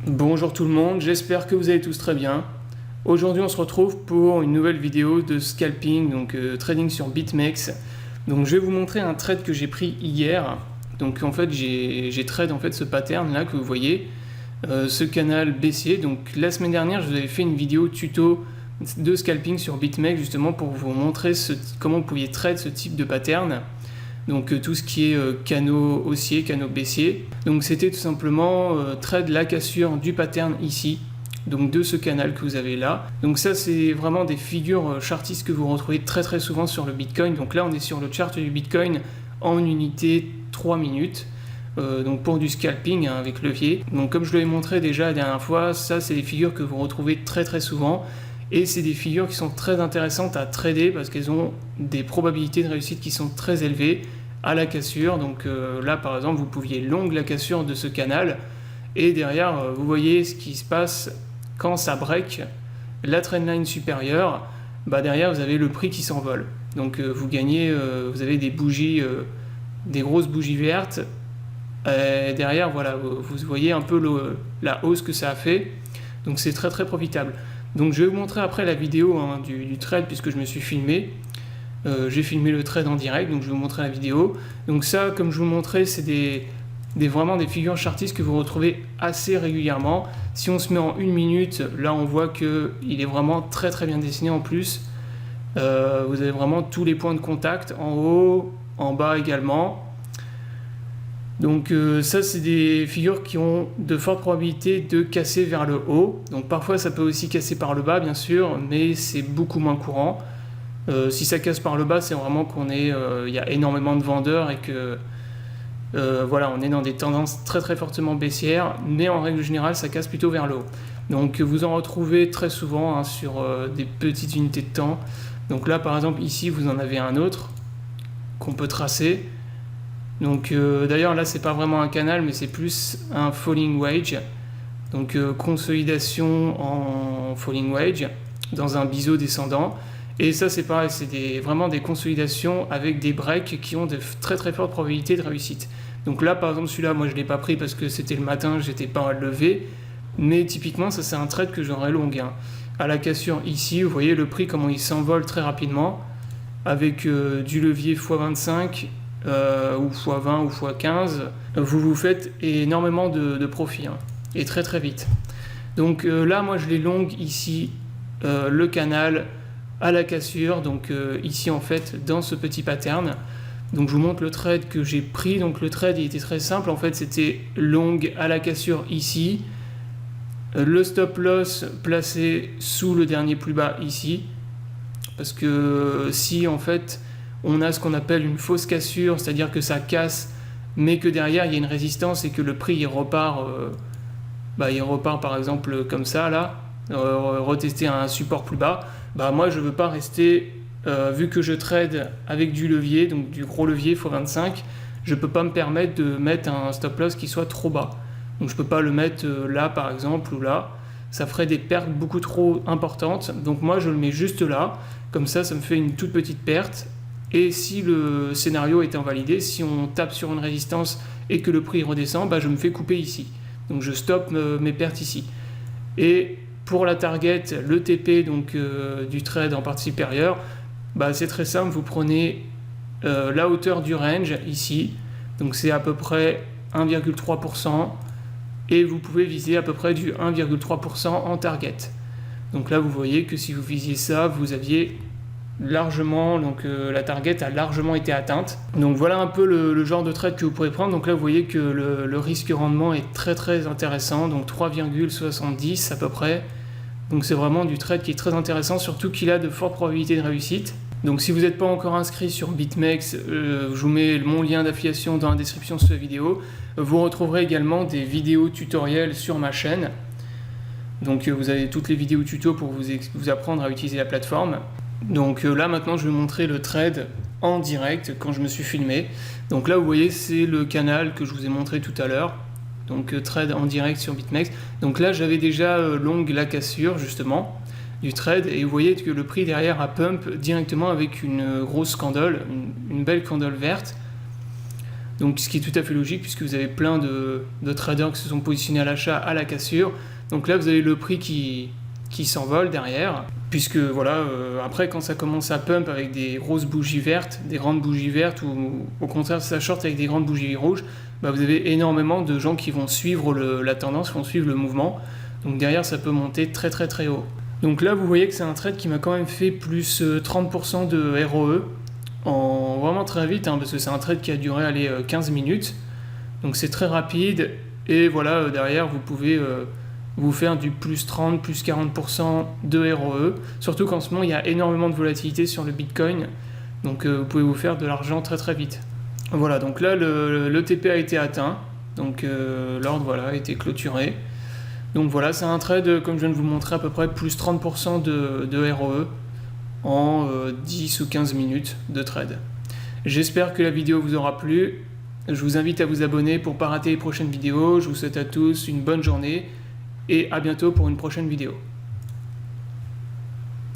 Bonjour tout le monde, j'espère que vous allez tous très bien. Aujourd'hui on se retrouve pour une nouvelle vidéo de scalping, donc trading sur BitMEX. Donc je vais vous montrer un trade que j'ai pris hier. Donc en fait j'ai trade en fait ce pattern là que vous voyez, ce canal baissier. Donc la semaine dernière je vous avais fait une vidéo tuto de scalping sur BitMEX justement pour vous montrer comment vous pouviez trade ce type de pattern. Donc tout ce qui est canaux haussiers, canaux baissiers. Donc c'était tout simplement trade la cassure du pattern ici, donc de ce canal que vous avez là. Donc ça c'est vraiment des figures chartistes que vous retrouvez très souvent sur le Bitcoin. Donc là on est sur le chart du Bitcoin en unité 3 minutes. Donc pour du scalping hein, avec levier. Donc comme je l'avais montré déjà la dernière fois, ça c'est des figures que vous retrouvez très souvent. Et c'est des figures qui sont très intéressantes à trader parce qu'elles ont des probabilités de réussite qui sont très élevées à la cassure. Donc là par exemple vous pouviez long la cassure de ce canal et derrière vous voyez ce qui se passe quand ça break la trendline supérieure. Bah derrière vous avez le prix qui s'envole. Donc vous gagnez, vous avez des bougies, des grosses bougies vertes. Et derrière voilà vous voyez un peu la hausse que ça a fait. Donc c'est très profitable. Donc je vais vous montrer après la vidéo hein, du trade puisque je me suis filmé. J'ai filmé le trade en direct, donc je vais vous montrer la vidéo. Donc ça, comme je vous montrais, c'est vraiment des figures chartistes que vous retrouvez assez régulièrement. Si on se met en 1 minute, là on voit qu'il est vraiment très bien dessiné en plus. Vous avez vraiment tous les points de contact, en haut, en bas également. Donc ça c'est des figures qui ont de fortes probabilités de casser vers le haut. Donc parfois ça peut aussi casser par le bas bien sûr, mais c'est beaucoup moins courant. Si ça casse par le bas, c'est vraiment il y a énormément de vendeurs et que voilà, on est dans des tendances très fortement baissières, mais en règle générale ça casse plutôt vers le haut. Donc vous en retrouvez très souvent hein, sur des petites unités de temps. Donc là par exemple ici vous en avez un autre qu'on peut tracer. Donc d'ailleurs là c'est pas vraiment un canal mais c'est plus un falling wedge, donc consolidation en falling wedge dans un biseau descendant. Et ça c'est pareil, c'est vraiment des consolidations avec des breaks qui ont de très fortes probabilités de réussite. Donc là par exemple celui-là moi je l'ai pas pris parce que c'était le matin, j'étais pas levé, mais typiquement ça c'est un trade que j'aurais long hein. À la cassure ici vous voyez le prix comment il s'envole très rapidement avec du levier x25 ou x20 ou x15, vous faites énormément de profit hein, et très vite. Donc là moi je l'ai long ici le canal à la cassure, donc ici en fait dans ce petit pattern. Donc je vous montre le trade que j'ai pris. Donc le trade il était très simple en fait, c'était long à la cassure ici, le stop loss placé sous le dernier plus bas ici, parce que si en fait on a ce qu'on appelle une fausse cassure, c'est-à-dire que ça casse mais que derrière il y a une résistance et que le prix il repart par exemple comme ça là, retester un support plus bas, bah moi je veux pas rester, vu que je trade avec du levier, donc du gros levier x25, je peux pas me permettre de mettre un stop loss qui soit trop bas. Donc je peux pas le mettre là par exemple ou là, ça ferait des pertes beaucoup trop importantes. Donc moi je le mets juste là, comme ça me fait une toute petite perte. Et si le scénario est invalidé, si on tape sur une résistance et que le prix redescend, bah je me fais couper ici. Donc je stoppe mes pertes ici. Et pour la target, le TP donc, du trade en partie supérieure, bah, c'est très simple, vous prenez la hauteur du range ici, donc c'est à peu près 1,3%, et vous pouvez viser à peu près du 1,3% en target. Donc là vous voyez que si vous visiez ça, vous aviez largement, donc la target a largement été atteinte. Donc voilà un peu le genre de trade que vous pourrez prendre. Donc là vous voyez que le risque rendement est très intéressant, donc 3,70 à peu près. Donc c'est vraiment du trade qui est très intéressant, surtout qu'il a de fortes probabilités de réussite. Donc si vous n'êtes pas encore inscrit sur BitMEX, je vous mets mon lien d'affiliation dans la description de cette vidéo. Vous retrouverez également des vidéos tutoriels sur ma chaîne. Donc vous avez toutes les vidéos tuto pour vous apprendre à utiliser la plateforme. Donc là maintenant je vais montrer le trade en direct quand je me suis filmé. Donc là vous voyez c'est le canal que je vous ai montré tout à l'heure. Donc trade en direct sur BitMEX. Donc là j'avais déjà long la cassure justement du trade et vous voyez que le prix derrière a pump directement avec une grosse candle, une belle candle verte. Donc ce qui est tout à fait logique puisque vous avez plein de traders qui se sont positionnés à l'achat, à la cassure. Donc là vous avez le prix qui s'envole derrière, puisque voilà, après quand ça commence à pump avec des grosses bougies vertes, des grandes bougies vertes, ou au contraire ça short avec des grandes bougies rouges, bah, vous avez énormément de gens qui vont suivre la tendance, qui vont suivre le mouvement, donc derrière ça peut monter très très très haut. Donc là vous voyez que c'est un trade qui m'a quand même fait plus 30% de ROE, en vraiment très vite, hein, parce que c'est un trade qui a duré 15 minutes, donc c'est très rapide, et voilà, derrière vous pouvez vous faire du plus 30, plus 40% de ROE, surtout qu'en ce moment il y a énormément de volatilité sur le Bitcoin, donc vous pouvez vous faire de l'argent très très vite. Voilà, donc là le TP a été atteint, donc l'ordre voilà, a été clôturé. Donc voilà, c'est un trade, comme je viens de vous montrer, à peu près plus 30% de ROE en 10 ou 15 minutes de trade. J'espère que la vidéo vous aura plu, je vous invite à vous abonner pour ne pas rater les prochaines vidéos, je vous souhaite à tous une bonne journée, et à bientôt pour une prochaine vidéo.